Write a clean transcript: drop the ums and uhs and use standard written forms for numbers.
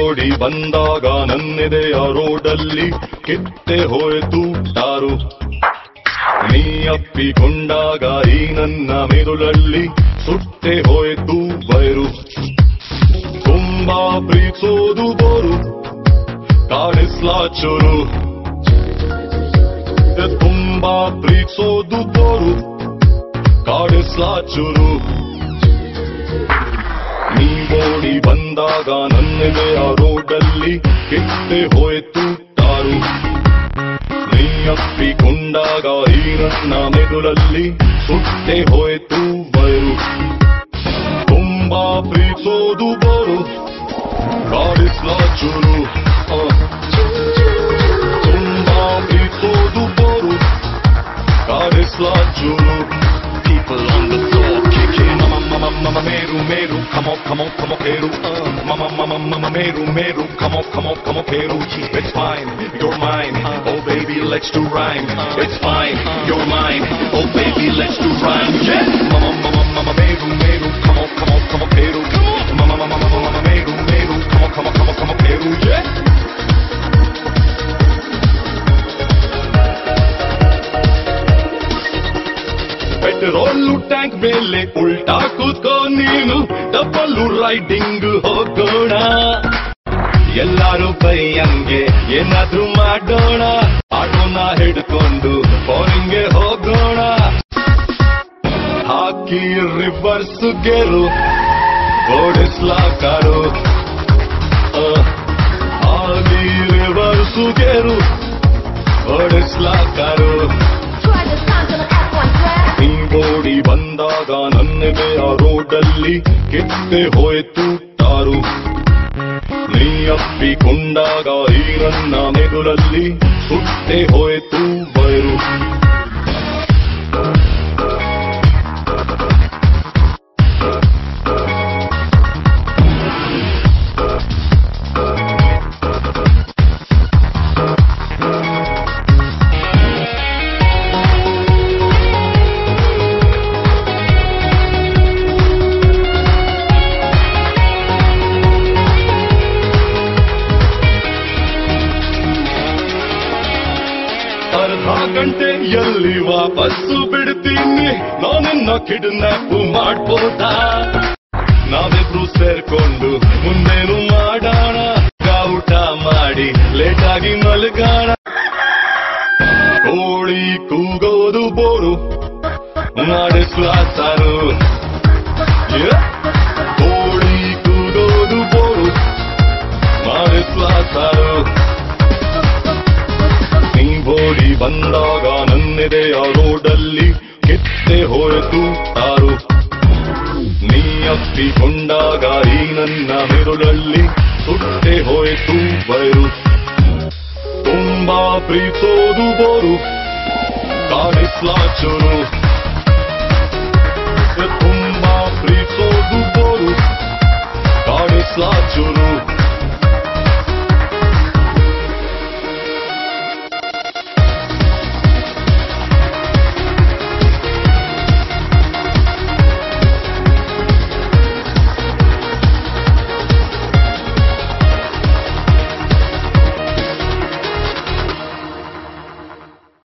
ಓಡಿ ಬಂದಾಗ ನನ್ನೆದೆಯ ರೋಡಲ್ಲಿ ಕಿತ್ತೆ ಹೋಯ್ತು ಟಾರು. ನೀ ಅಪ್ಪಿಕೊಂಡಾಗ ಈ ನನ್ನ ಮೆದುಳಲ್ಲಿ ಸುಟ್ಟೆ ಹೋಯ್ತು ಬೈರು. ತುಂಬಾ ಪ್ರೀತಿಸೋದು ಬೋರು, ಕಾಡಿಸ್ಲಾ ಚೂರು. ತುಂಬಾ ಪ್ರೀತಿಸೋದು ಬೋರು, ಕಾಡಿಸ್ಲಾ ಚೂರು. ನೀ ಓಡಿ ಬಂದಾಗ ನನ್ನೆದೆಯ ರೋಡಲ್ಲಿ ಕಿತ್ತೆ ಹೋಯ್ತು ಟಾರು. ನೀ ಅಪ್ಪಿಕೊಂಡಾಗ ಈ ನನ್ನ ಮೆದುಳಲ್ಲಿ ಸುಟ್ಟೆ ಹೋಯ್ತು ಬೈರು. ತುಂಬಾ ಪ್ರೀತಿಸೋದು ಬೋರು, ಕಾಡಿಸ್ಲಾ ಚೂರು. ತುಂಬಾ ಪ್ರೀತಿಸೋದು ಬೋರು, ಕಾಡಿಸ್ಲಾ ಚೂರು. People on the floor kicking, mama meru meru, come on peru. Mama meru meru, come on peru. It's fine, you're mine, oh baby let's do rhyme. It's fine, you're mine, oh baby let's do rhyme. Yeah, mama meru meru, come on peru. Mama meru meru, come on peru. Yeah. Petrol tank ಮೇಲೆ ಉಲ್ಟಾ ಕೂತ್ಕೋ ನೀನು, double riding ಹೋಗೋಣ. ಎಲ್ಲಾರು ಬೈಯಂಗೆ ಏನಾದ್ರೂ ಮಾಡೋಣ, ಆಟೋನ ಹಿಡ್ಕೊಂಡು ಫಾರಿಂಗ್ಗೆ ಹೋಗೋಣ. ಹಾಕಿ ರಿವರ್ಸ್ ಗೇರು ಓಡಿಸ್ಲಾ ಕಾರು. ಹಾಕಿ ರಿವರ್ಸ್ ಗೇರು ಓಡಿಸ್ಲಾ ಕಾರು. ನೀ ಓಡಿ ಬಂದಾಗ ನನ್ನೆದೆಯ ರೋಡಲ್ಲಿ ಕಿತ್ತೆ ಹೋಯ್ತು ಟಾರು. ನೀ ಅಪ್ಪಿಕೊಂಡಾಗ ಈ ನನ್ನ ಮೆದುಳಲ್ಲಿ ಸುಟ್ಟೆ ಹೋಯ್ತು ಬೈರು. ಅರ್ಧ ಗಂಟೆಯಲ್ಲಿ ವಾಪಸ್ಸು ಬಿಡ್ತೀನಿ, ನಾನನ್ನ ಕಿಡ್ನಾಪ್ ಮಾಡ್ಬೋದಾ? ನಾವಿಬ್ರು ಸೇರ್ಕೊಂಡು ಮುಂದೇನು ಮಾಡೋಣ, ಊಟ ಮಾಡಿ ಲೇಟಾಗಿ ಮಲಗೋಣ. ಕೋಳಿ ಕೂಗೋದು ಬೋರು, ಮಾಡಿಸ್ಲಾ ಸಾರು. ಕೋಳಿ ಕೂಗೋದು ಬೋರು, ಮಾಡಿಸ್ಲಾ ಸಾರು. ನೀ ಓಡಿ ಬಂದಾಗ ನನ್ನೆದೆಯ ರೋಡಲ್ಲಿ ಕಿತ್ತೆ ಹೋಯ್ತು ಟಾರು. ನೀ ಅಪ್ಪಿಕೊಂಡಾಗ ಈ ನನ್ನ ಮೆದುಳಲ್ಲಿ ಸುಟ್ಟೆ ಹೋಯ್ತು ಬೈರು. ತುಂಬಾ ಪ್ರೀತಿಸೋದು ಬೋರು, ಕಾಡಿಸ್ಲಾ ಚೂರು. ತುಂಬಾ ಪ್ರೀತಿಸೋದು ಬೋರು, ಕಾಡಿಸ್ಲಾ ಚೂರು.